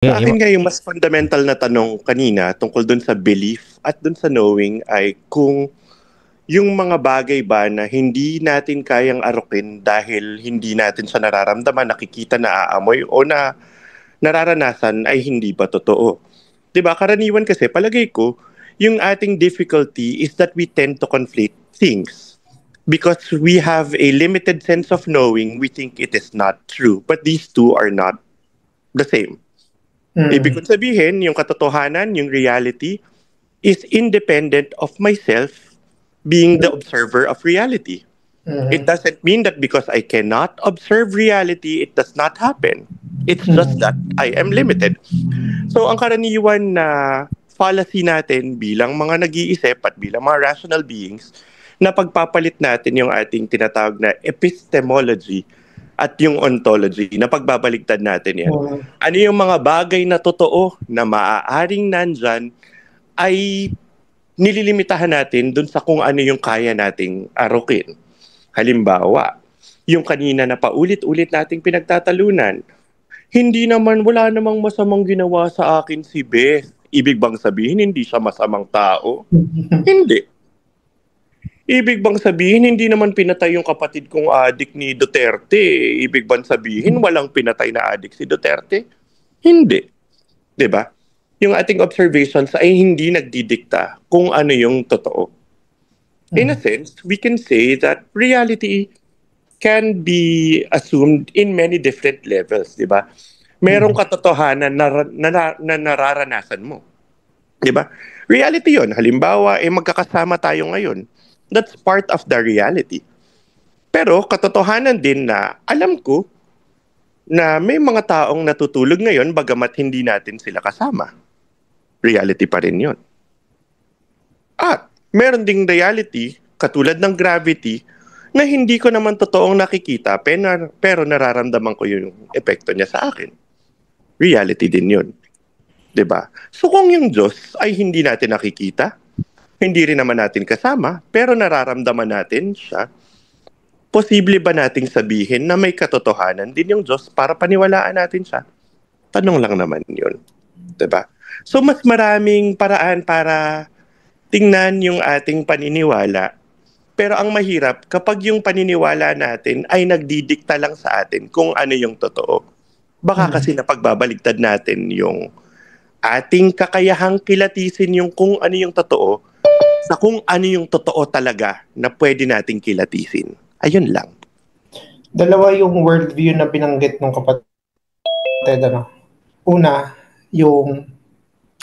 Sa akin nga yung mas fundamental na tanong kanina tungkol dun sa belief at dun sa knowing ay kung yung mga bagay ba na hindi natin kayang arukin dahil hindi natin siya nararamdaman, nakikita, naaamoy o na nararanasan ay hindi ba totoo. 'Di ba? Karaniwan kasi palagay ko, yung ating difficulty is that we tend to conflate things. Because we have a limited sense of knowing, we think it is not true. But these two are not the same. Ibig ko sabihin, yung katotohanan, yung reality, is independent of myself being the observer of reality. It doesn't mean that because I cannot observe reality, it does not happen. It's just that I am limited. So ang karaniwan na fallacy natin bilang mga nag-iisip at bilang mga rational beings, na pagpapalit natin yung ating tinatawag na epistemology at yung ontology, na pagbabaligtad natin yan. Ano yung mga bagay na totoo na maaaring nandyan ay nililimitahan natin dun sa kung ano yung kaya nating arukin. Halimbawa, yung kanina na paulit-ulit nating pinagtatalunan, hindi naman, wala namang masamang ginawa sa akin si Beth. Ibig bang sabihin, hindi siya masamang tao? Hindi. Ibig bang sabihin, hindi naman pinatay yung kapatid kong adik ni Duterte? Ibig bang sabihin, walang pinatay na adik si Duterte? Hindi. 'Di ba? Yung ating observations ay hindi nagdidikta kung ano yung totoo. In a sense, we can say that reality can be assumed in many different levels, 'di ba? Merong katotohanan na nararanasan mo. 'Di ba? Reality 'yon. Halimbawa, magkakasama tayo ngayon. That's part of the reality. Pero katotohanan din na alam ko na may mga taong natutulog ngayon bagamat hindi natin sila kasama. Reality pa rin 'yon. At meron ding reality katulad ng gravity na hindi ko naman totoong nakikita pero nararamdaman ko yung epekto niya sa akin. Reality din 'yon. 'Di ba? So kung yung Diyos ay hindi natin nakikita, hindi rin naman natin kasama, pero nararamdaman natin siya, posible ba nating sabihin na may katotohanan din yung Diyos para paniwalaan natin siya? Tanong lang naman yun. 'Di ba? So mas maraming paraan para tingnan yung ating paniniwala. Pero ang mahirap, kapag yung paniniwala natin ay nagdidikta lang sa atin kung ano yung totoo. Baka kasi napagbabaligtad natin yung ating kakayahang kilatisin yung kung ano yung totoo sa kung ano yung totoo talaga na pwede nating kilatisin. Ayun lang. Dalawa yung worldview na binanggit ng kapatid. Una, yung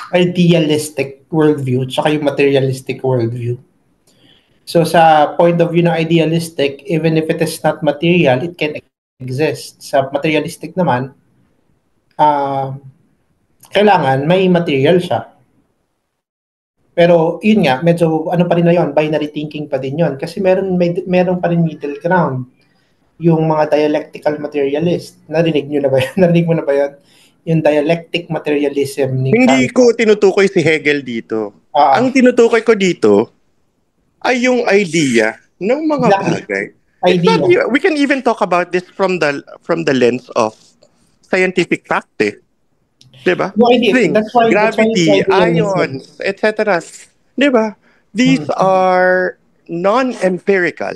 idealistic worldview tsaka yung materialistic worldview. So sa point of view ng idealistic, even if it is not material, it can exist. Sa materialistic naman, kailangan may material siya. Pero yun nga, medyo ano pa rin na yun, binary thinking pa din yun. Kasi meron pa rin middle ground. Yung mga dialectical materialist. Narinig mo na ba yun? Yung dialectic materialism ni Hindi ko tinutukoy si Hegel dito. Ang tinutukoy ko dito ay yung idea ng mga bagay. We can even talk about this from the lens of scientific fact. Diba? Gravity, ions, etc. Diba? These are non-empirical,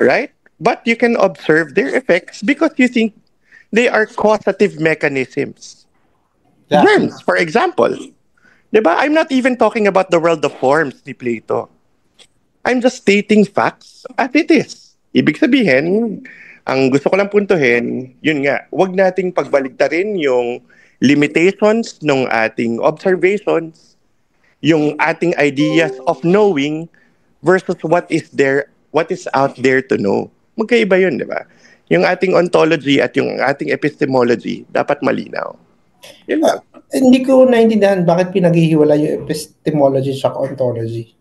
right? But you can observe their effects because you think they are causative mechanisms. Germs, for example. Diba? I'm not even talking about the world of forms ni Plato. I'm just stating facts as it is. Ibig sabihin, ang gusto ko lang puntuhin, yun nga, wag nating pagbaligtarin yung limitations ng ating observations, yung ating ideas of knowing versus what is out there to know. Magkaiba yun, di ba? Yung ating ontology at yung ating epistemology dapat malinaw. Yun lang. Hindi ko naintindihan bakit pinaghihiwala yung epistemology sa ontology.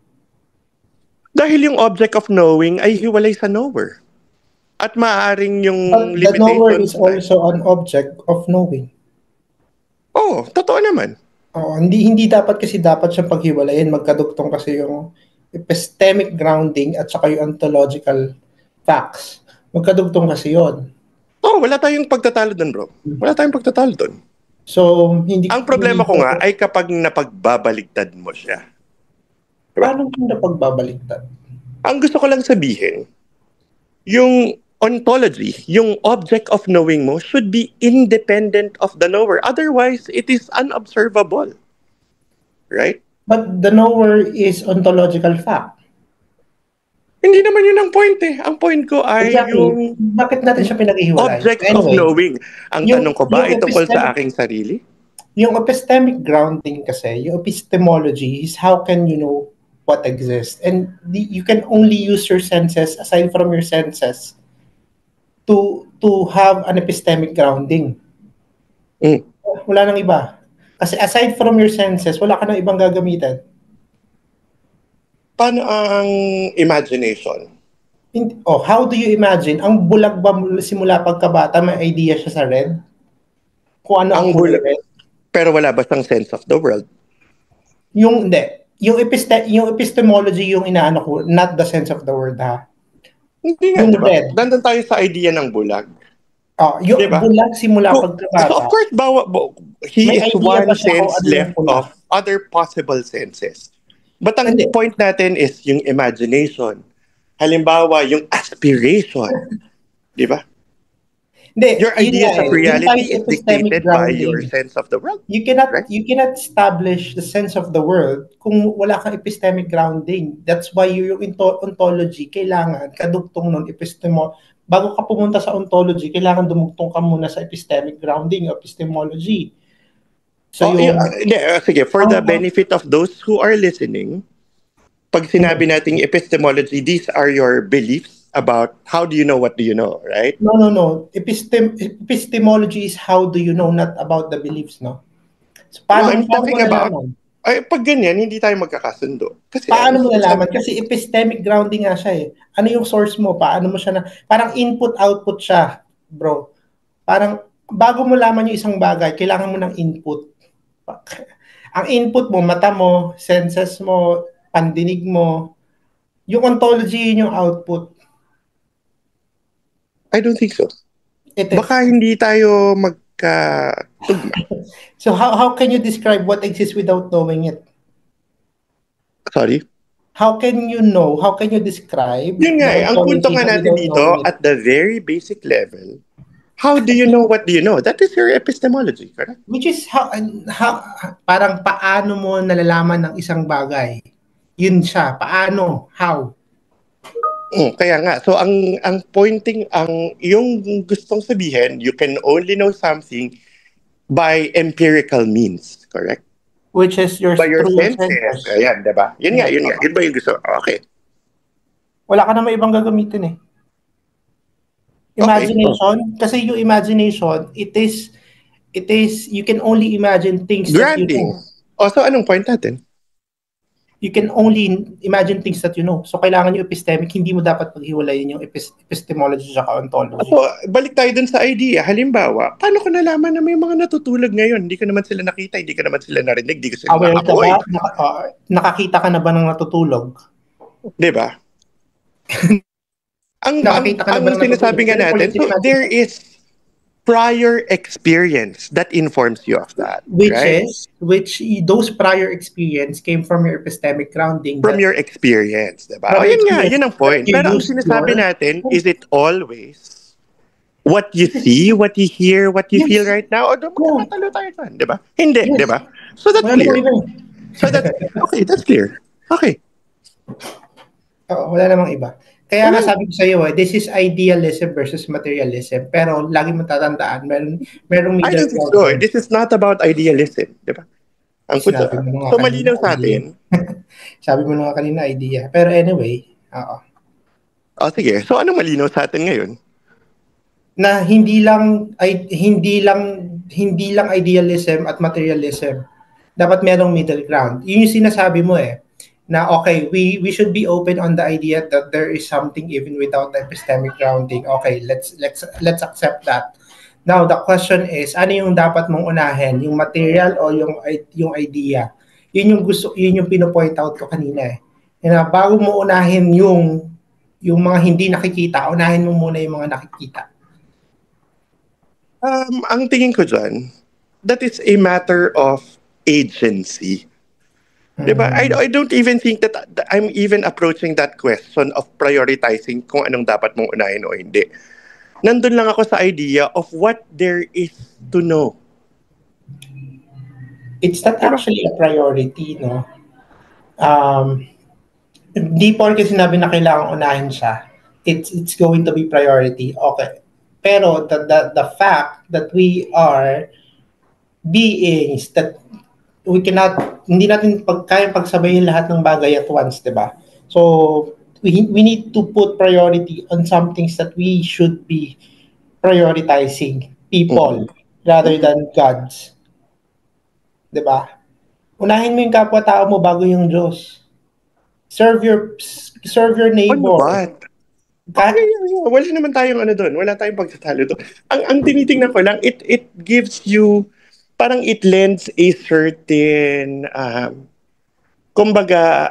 Dahil yung object of knowing ay hiwalay sa knower. At maaaring yung limitations... But the knower is also an object of knowing. Oo, totoo naman. Hindi dapat siyang paghiwalayin. Magkadugtong kasi yung epistemic grounding at saka yung ontological facts. Magkadugtong kasi yun. Wala tayong pagtatalo doon, bro. Wala tayong pagtatalo doon. So, hindi Ang problema ko nga ay kapag napagbabaligtad mo siya. Diba? Paano kung napagbabaliktad? Ang gusto ko lang sabihin, yung ontology, yung object of knowing mo should be independent of the knower. Otherwise, it is unobservable. Right? But the knower is ontological fact. Hindi naman yun ang point eh. Ang point ko ay yung Bakit natin siya pinag-ihiwalay? object of knowing. Ang tanong ko ba ay tungkol sa aking sarili? Yung epistemic grounding kasi, yung epistemology is how can you know what exists. And you can only use your senses, aside from your senses, to have an epistemic grounding. Wala nang iba. Kasi aside from your senses, wala ka nang ibang gagamitan. Paano ang imagination? How do you imagine? Ang bulag ba simula pagkabata, may idea siya sa red? Kung ano ang bulag. Pero wala ba siyang sense of the world? Hindi. Yung epistemology yung inaano ko, not the sense of the word, ha? Hindi nga, diba? Nandun tayo sa idea ng bulag. Yung diba? Bulag simula pagkabata. So of course, he is one sense left of other possible senses. But ang point natin is yung imagination. Halimbawa, yung aspiration. Di ba? Your ideas of reality is dictated by your sense of the world. You cannot establish the sense of the world kung wala kang epistemic grounding. That's why yung ontology, kailangan kadugtong nun bago ka pumunta sa ontology, kailangan dumugtong ka muna sa epistemic grounding, epistemology. So sige, for the benefit of those who are listening, pag sinabi nating epistemology, these are your beliefs about how do you know what do you know, right? No. Epistemology is how do you know, not about the beliefs, no? So, I'm talking about, pag ganyan, hindi tayo magkakasundo. Kasi, paano mo nalaman? Kasi epistemic grounding nga siya eh. Ano yung source mo? Paano mo siya parang input-output siya, bro. Parang, bago mo laman yung isang bagay, kailangan mo ng input. Ang input mo, mata mo, senses mo, pandinig mo, yung ontology yun yung output. I don't think so. Baka hindi tayo magkatugma. So how can you describe what exists without knowing it? Sorry? How can you know? How can you describe? Yun nga, ang punto nga natin dito, at the very basic level, how do you know what do you know? That is your epistemology, correct? Which is how parang paano mo nalalaman ng isang bagay? Yun siya, paano? How? Kaya nga, so ang pointing, yung gustong sabihin, you can only know something by empirical means, correct? Which is your senses. Ayan, diba? Yun nga. Yun ba yung gusto? Okay. Wala ka na may ibang gagamitin eh. Imagination, kasi yung imagination, it is you can only imagine things Granting. That you know. So anong point natin? You can only imagine things that you know. So kailangan yung epistemic, hindi mo dapat paghiwalayin yung epistemology at ontology. So balik tayo dun sa idea. Halimbawa, paano ko nalaman na may mga natutulog ngayon? Hindi ko naman sila nakita, hindi ko naman sila narinig, hindi ko sila nakapoy. Nakakita ka na ba ng natutulog? Diba? ang sinasabi nga natin, so there is prior experience that informs you of that. Which those prior experience came from your epistemic grounding. From your experience, diba? Yun ang point. Pero ang sinasabi natin, is it always what you see, what you hear, what you feel right now? O magkakatalo tayo dyan, diba? Hindi, diba? So that's clear. Okay, that's clear. Okay. Wala namang iba. Kaya nga sabi ko sa iyo, this is idealism versus materialism. Pero lagi mo tatandaan, merong middle ground. I don't think so. This is not about idealism, di ba? Ang so malinaw sa atin. Sabi mo nga kanina idea. Pero anyway, sige. So anong malinaw sa atin ngayon? Na hindi lang idealism at materialism. Dapat merong middle ground. Yun yung sinasabi mo eh. Na okay, we should be open on the idea that there is something even without the epistemic grounding. Okay, let's accept that. Now the question is, ano yung dapat mong unahin, yung material o yung idea? Yun yung pino-point out ko kanina eh. Na bago mo unahin yung mga hindi nakikita, unahin mo muna yung mga nakikita. Ang tingin ko dyan, that is a matter of agency. Diba? I don't even think that I'm even approaching that question of prioritizing kung anong dapat mong unahin o hindi. Nandun lang ako sa idea of what there is to know. It's not actually a priority, no? Hindi porke sinabi na kailangan unahin siya, it's going to be priority. Okay. Pero the fact that we are beings that hindi natin kaya pagsabayin lahat ng bagay at once, di ba? So, we need to put priority on some things that we should be prioritizing. People, rather than gods. Di ba? Unahin mo yung kapwa-tao mo bago yung Diyos. Serve your neighbor. Ano ba? Wala naman tayong ano doon. Wala tayong pagtatalo doon. Ang tinitingnan ko lang, it gives you, parang it lends a certain, kumbaga,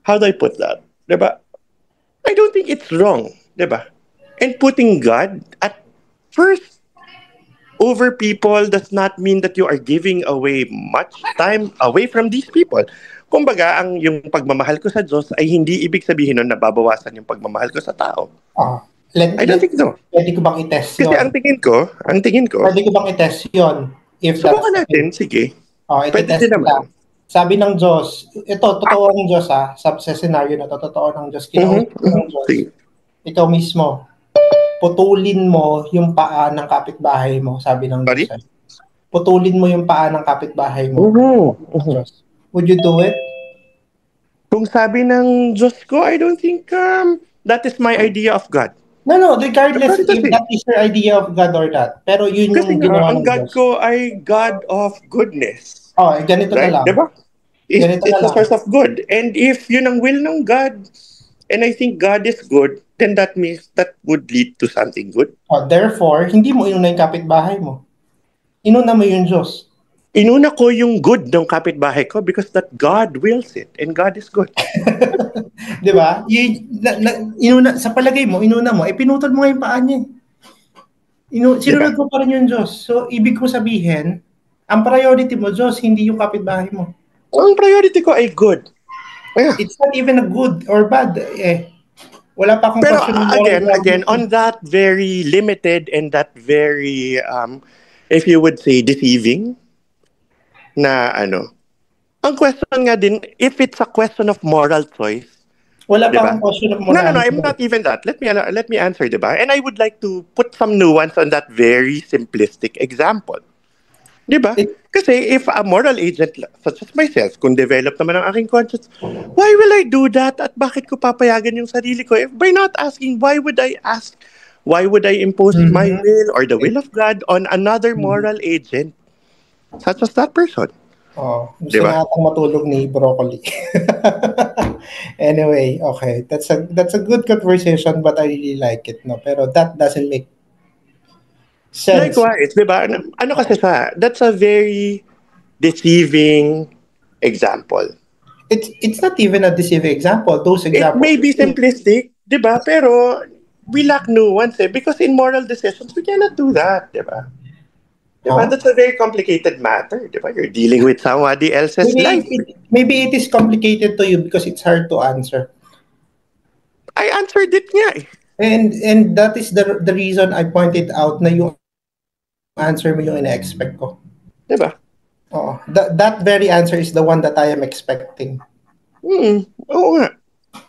how do I put that? Diba? I don't think it's wrong. Diba? And putting God at first over people does not mean that you are giving away much time away from these people. Kumbaga, yung pagmamahal ko sa Diyos ay hindi ibig sabihin nun na babawasan yung pagmamahal ko sa tao. I don't think so. Pwede ko bang i-test yun? Kasi ang tingin ko. Pwede ko bang i-test yun? Subukan natin, sige. Pwede din naman. Sabi ng Diyos, ito, totoo ng Diyos sa scenario na to, totoo ng Diyos. Kinausap ng Diyos. Ikaw mismo, putulin mo yung paa ng kapitbahay mo, sabi ng Diyos. Putulin mo yung paa ng kapitbahay mo. Diyos. Would you do it? Kung sabi ng Diyos ko, I don't think that is my idea of God. No, regardless if that is your idea of God or not. Pero yun kasi yung ginawa ng Diyos. Ang God ko ay God of goodness. Ganito right? na lang. Diba? It's a source of good. And if yun ang will ng God, and I think God is good, then that means that would lead to something good. Therefore, hindi mo inuna yung kapitbahay mo. Inuna mo yung Diyos. Inuna ko yung good ng kapitbahay ko because that God wills it and God is good. Di ba? Inuna, sa palagay mo, inuna mo, pinutol mo nga yung paa niya. Sinunod mo pa rin yung Diyos. So, ibig ko sabihin, ang priority mo, Diyos, hindi yung kapitbahay mo. Ang priority ko ay good. Yeah. It's not even a good or bad. Wala pa akong question. Pero again, on that very limited and that very, if you would say, deceiving, na ang question nga din, if it's a question of moral choice, wala pa akong question of moral choice. No, I'm not even that. Let me answer, diba? And I would like to put some nuance on that very simplistic example. Diba? Kasi if a moral agent such as myself, kung develop naman ang aking conscience, why will I do that? At bakit ko papayagan yung sarili ko? If by not asking, why would I ask? Why would I impose my will or the will of God on another moral agent such as that person? Gusto na atang matulog ni Broccoli. Anyway, okay. That's a good conversation, but I really like it, no? Pero that doesn't make sense. Likewise, diba? Ano kasi siya? That's a very deceiving example. It's not even a deceiving example. Those examples. It may be simplistic, diba? Pero we lack nuance because in moral decisions, we cannot do that, diba? Diba? That's a very complicated matter, diba? You're dealing with somebody else's life. Maybe it is complicated to you because it's hard to answer. I answered it nga eh. And that is the reason I pointed out na yung answer mo yung ina-expect ko. Diba? That very answer is the one that I am expecting. Oo nga.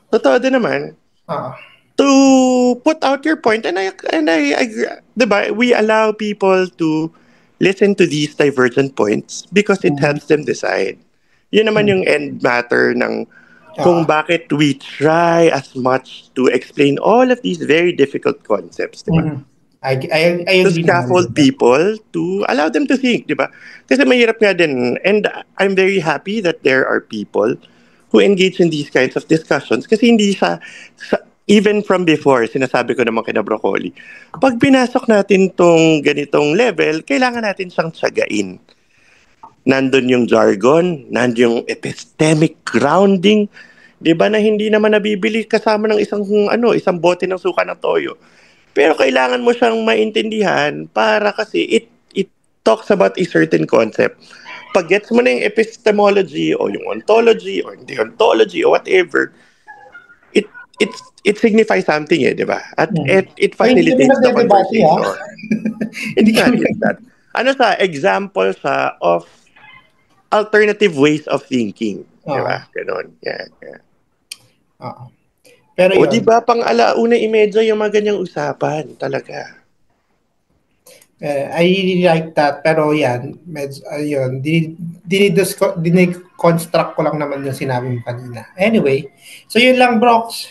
Totoo din naman. To put out your point, and I agree, diba? We allow people to listen to these divergent points because it helps them decide. Yun naman yung end matter ng kung bakit we try as much to explain all of these very difficult concepts, diba? I agree. To scaffold people, to allow them to think, diba? Kasi mahirap nga din. And I'm very happy that there are people who engage in these kinds of discussions kasi hindi even from before, sinasabi ko naman kina Broccoli, pag pinasok natin tong ganitong level, kailangan natin siyang tsagain. Nandun yung jargon, nandun yung epistemic grounding, di ba, na hindi naman nabibili kasama ng isang bote ng suka ng toyo. Pero kailangan mo siyang maintindihan para kasi it talks about a certain concept, pag gets mo na yung epistemology o yung ontology or deontology or whatever, it it signifies something di ba? At it Hindi kami facilitates the nagdedebate, ha? conversation. It's not that. Ano sa example sa of alternative ways of thinking, di ba? Ganon. Yeah. Pero O yun. di ba pang alauna imedya yung mga ganyang usapan talaga. I really like that, pero yan, ayun, diniconstruct ko lang naman yung sinabi mo kanina. Anyway, so yun lang, Brox.